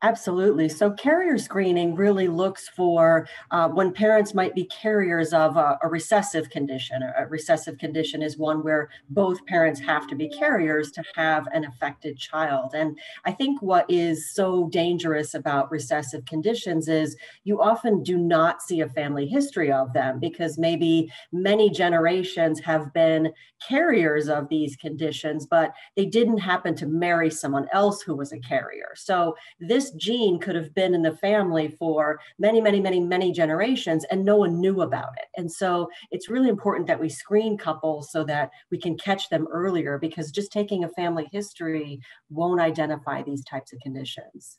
Absolutely. So carrier screening really looks for when parents might be carriers of a recessive condition. A recessive condition is one where both parents have to be carriers to have an affected child. And I think what is so dangerous about recessive conditions is you often do not see a family history of them because maybe many generations have been carriers of these conditions, but they didn't happen to marry someone else who was a carrier. So this gene could have been in the family for many, many, many, many generations, and no one knew about it. And so it's really important that we screen couples so that we can catch them earlier, because just taking a family history won't identify these types of conditions.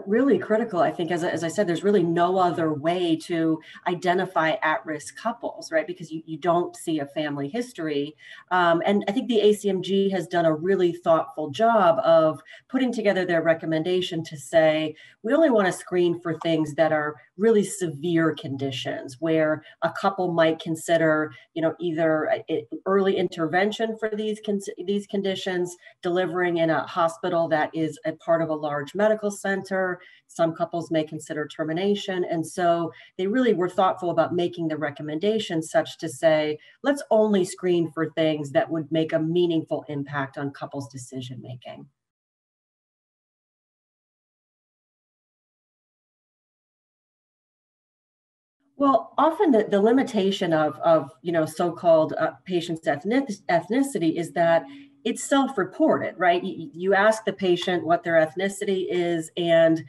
Really critical. I think, as I said, there's really no other way to identify at-risk couples, right? Because you don't see a family history. And I think the ACMG has done a really thoughtful job of putting together their recommendation to say, we only want to screen for things that are really severe conditions where a couple might consider, either early intervention for these conditions, delivering in a hospital that is a part of a large medical center. Some couples may consider termination. And so they really were thoughtful about making the recommendation such to say, let's only screen for things that would make a meaningful impact on couples' decision making. Well, often the limitation of so-called patient's ethnicity is that it's self-reported, right? You ask the patient what their ethnicity is, and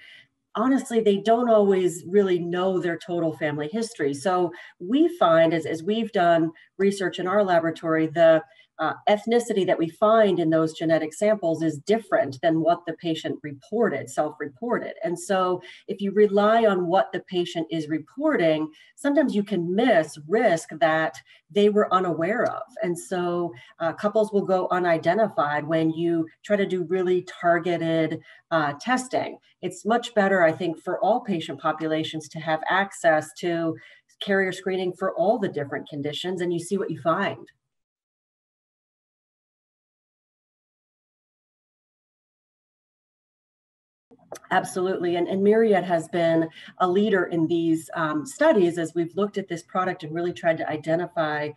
honestly, they don't always really know their total family history. So we find, as we've done research in our laboratory, the ethnicity that we find in those genetic samples is different than what the patient reported, self-reported. And so if you rely on what the patient is reporting, sometimes you can miss risk that they were unaware of. And so couples will go unidentified when you try to do really targeted testing. It's much better, I think, for all patient populations to have access to carrier screening for all the different conditions, and you see what you find. Absolutely. And Myriad has been a leader in these studies as we've looked at this product and really tried to identify,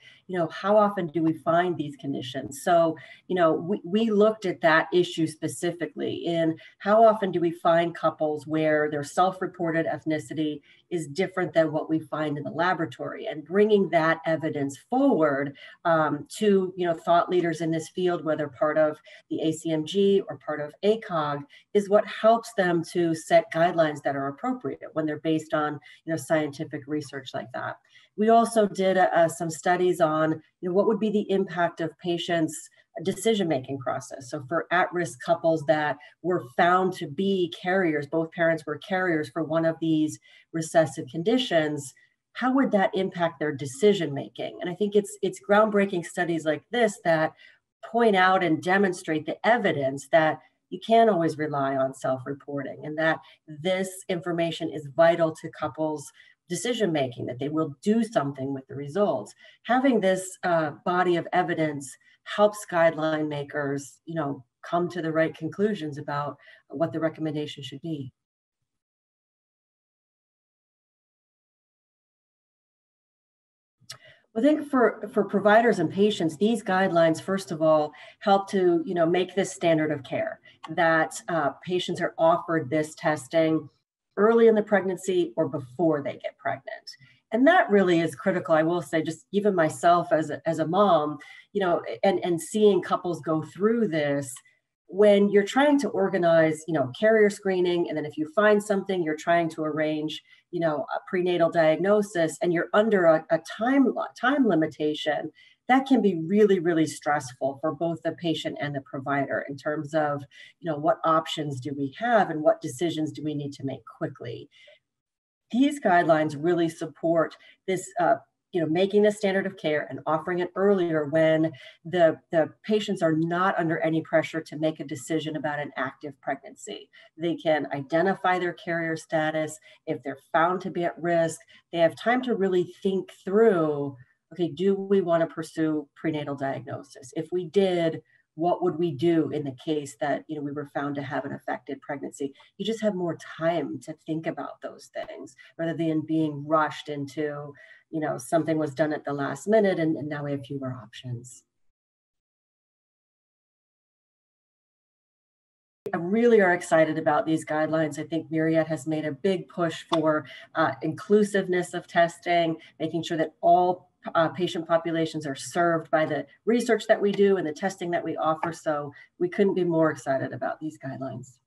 how often do we find these conditions? So, we looked at that issue specifically in how often do we find couples where their self-reported ethnicity is different than what we find in the laboratory, and bringing that evidence forward to, thought leaders in this field, whether part of the ACMG or part of ACOG, is what helps them to set guidelines that are appropriate when they're based on scientific research like that. We also did some studies on what would be the impact of patients' decision-making process. So for at-risk couples that were found to be carriers, both parents were carriers for one of these recessive conditions, how would that impact their decision-making? And I think it's groundbreaking studies like this that point out and demonstrate the evidence that you can't always rely on self-reporting, and that this information is vital to couples' decision making, that they will do something with the results. Having this body of evidence helps guideline makers, come to the right conclusions about what the recommendation should be. I think for providers and patients, these guidelines, first of all, help to make this standard of care, that patients are offered this testing early in the pregnancy or before they get pregnant. And that really is critical. I will say, just even myself as a mom, and seeing couples go through this, when you're trying to organize, carrier screening, and then if you find something, you're trying to arrange, a prenatal diagnosis, and you're under a time limitation, that can be really, really stressful for both the patient and the provider in terms of, what options do we have and what decisions do we need to make quickly. These guidelines really support this, making the standard of care and offering it earlier when the patients are not under any pressure to make a decision about an active pregnancy. They can identify their carrier status. If they're found to be at risk, they have time to really think through, okay, do we want to pursue prenatal diagnosis? If we did, what would we do in the case that, we were found to have an affected pregnancy? You just have more time to think about those things rather than being rushed into, something was done at the last minute and now we have fewer options. I really are excited about these guidelines. I think Myriad has made a big push for inclusiveness of testing, making sure that all patient populations are served by the research that we do and the testing that we offer. So we couldn't be more excited about these guidelines.